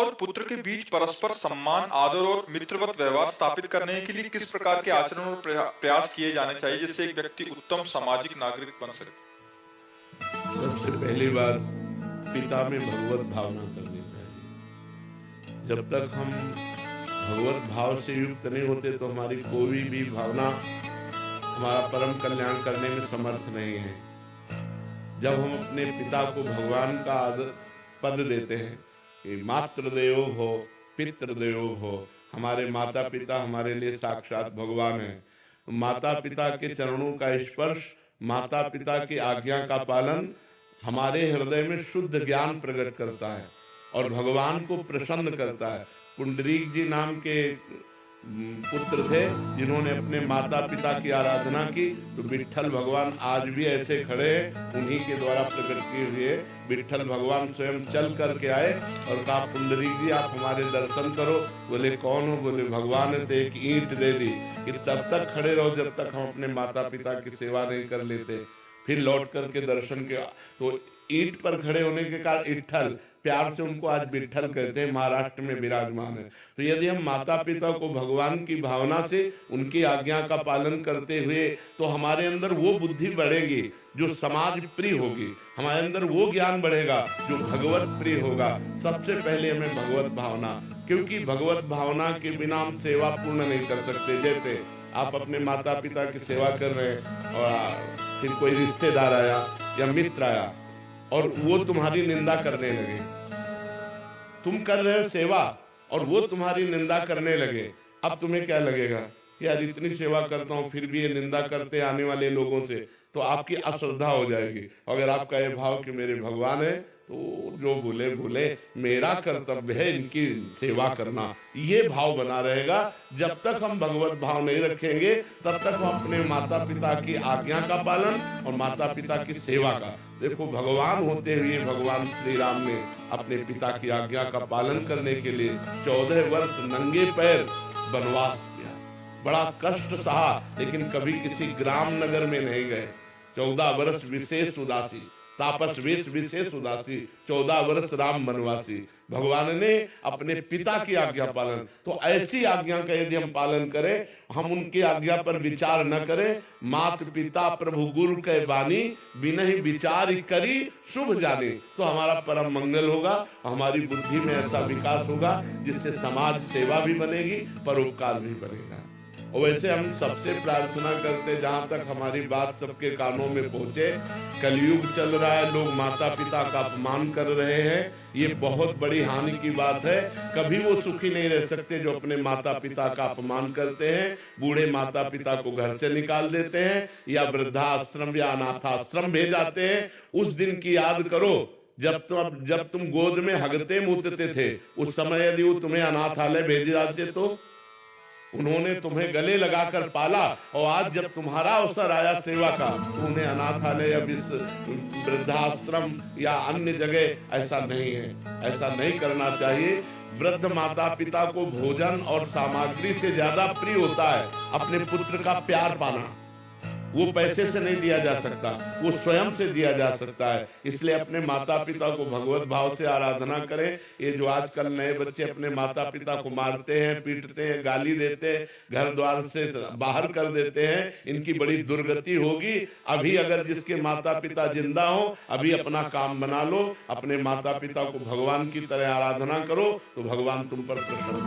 और पुत्र के बीच परस्पर सम्मान, आदर और मित्रवत व्यवहार स्थापित करने के लिए किस प्रकार के आचरण और प्रयास किए जाने चाहिए जिससे एक व्यक्ति उत्तम सामाजिक नागरिक बन सके? सबसे पहली बात, पिता में भगवत भावना करनी चाहिए। जब तक हम भगवत भाव से युक्त नहीं होते तो हमारी कोई भी भावना हमारा परम कल्याण करने में समर्थ नहीं है। जब हम अपने पिता को भगवान का पद देते हैं कि मातृदेवो भव पितृदेवो भव, हमारे माता पिता हमारे लिए साक्षात भगवान हैं। माता पिता के चरणों का स्पर्श, माता पिता की आज्ञा का पालन हमारे हृदय में शुद्ध ज्ञान प्रकट करता है और भगवान को प्रसन्न करता है। पुंडरीक जी नाम के पुत्र थे जिन्होंने अपने माता पिता की आराधना की, तो विट्ठल भगवान आज भी ऐसे खड़े हैं, उन्हीं के द्वारा प्रकट किए हुए। विट्ठल भगवान स्वयं चल करके आए और कहा, पुंडरीक जी आप हमारे दर्शन करो। बोले कौन हो? बोले भगवान है। तो एक ईंट दे दी कि तब तक खड़े रहो जब तक हम अपने माता पिता की सेवा नहीं कर लेते। फिर लौट करके दर्शन किया तो ईंट पर खड़े होने के कारण इट्ठल, प्यार से उनको आज विट्ठल कहते हैं, महाराष्ट्र में विराजमान है। तो यदि हम माता पिता को भगवान की भावना से उनकी आज्ञा का पालन करते हुए, तो हमारे अंदर वो बुद्धि बढ़ेगी जो समाज प्रिय होगी, हमारे अंदर वो ज्ञान बढ़ेगा जो भगवत प्रिय होगा। सबसे पहले हमें भगवत भावना, क्योंकि भगवत भावना के बिना हम सेवा पूर्ण नहीं कर सकते। जैसे आप अपने माता पिता की सेवा कर रहे हैं और फिर कोई रिश्तेदार आया या मित्र आया और वो तुम्हारी निंदा करने लगे, तुम कर रहे हो सेवा और वो तुम्हारी निंदा करने लगे, अब तुम्हें क्या लगेगा? यार इतनी सेवा करता हूँ फिर भी ये निंदा करते आने वाले लोगों से, तो आपकी अश्रद्धा हो जाएगी। अगर आपका ये भाव कि मेरे भगवान है तो जो बोले बोले, मेरा कर्तव्य है इनकी सेवा करना, ये भाव बना रहेगा। जब तक हम भगवत भाव नहीं रखेंगे तब तक हम अपने माता पिता की आज्ञा का पालन और माता पिता की सेवा का, देखो भगवान होते हुए भगवान श्री राम ने अपने पिता की आज्ञा का पालन करने के लिए 14 वर्ष नंगे पैर वनवास किया, बड़ा कष्ट सहा, लेकिन कभी किसी ग्राम नगर में नहीं गए। 14 वर्ष विशेष उदासी, तापस वेश विशेष उदासी, 14 वर्ष राम वनवासी। भगवान ने अपने पिता की आज्ञा पालन, तो ऐसी आज्ञा का यदि हम पालन करें, हम उनकी आज्ञा पर विचार न करें, मात पिता प्रभु गुरु के वाणी बिनहि विचार करी शुभ जाने, तो हमारा परम मंगल होगा, हमारी बुद्धि में ऐसा विकास होगा जिससे समाज सेवा भी बनेगी, परोपकार भी बनेगा। और वैसे हम सबसे प्रार्थना करते, जहाँ तक हमारी बात सबके कानों में पहुँचे, कलयुग चल रहा है, लोग माता पिता का अपमान कर रहे हैं, ये बहुत बड़ी हानि की बात है। कभी वो सुखी नहीं रह सकते जो अपने माता पिता का अपमान करते हैं। बूढ़े माता पिता को घर से निकाल देते हैं या वृद्धाश्रम या अनाथाश्रम भेज जाते हैं। उस दिन की याद करो जब तुम गोद में हगते मूतते थे, उस समय यदि वो तुम्हें अनाथालय भेज जाते तो उन्होंने तुम्हें गले लगाकर पाला, और आज जब तुम्हारा अवसर आया सेवा का तो उन्हें अनाथालय या वृद्धाश्रम या अन्य जगह, ऐसा नहीं है, ऐसा नहीं करना चाहिए। वृद्ध माता पिता को भोजन और सामग्री से ज्यादा प्रिय होता है अपने पुत्र का प्यार पाना। वो पैसे से नहीं दिया जा सकता, वो स्वयं से दिया जा सकता है। इसलिए अपने माता पिता को भगवत भाव से आराधना करें। ये जो आजकल नए बच्चे अपने माता पिता को मारते हैं, पीटते हैं, गाली देते हैं, घर द्वार से बाहर कर देते हैं, इनकी बड़ी दुर्गति होगी। अभी अगर जिसके माता पिता जिंदा हो, अभी अपना काम बना लो, अपने माता पिता को भगवान की तरह आराधना करो, तो भगवान तुम पर प्रसन्न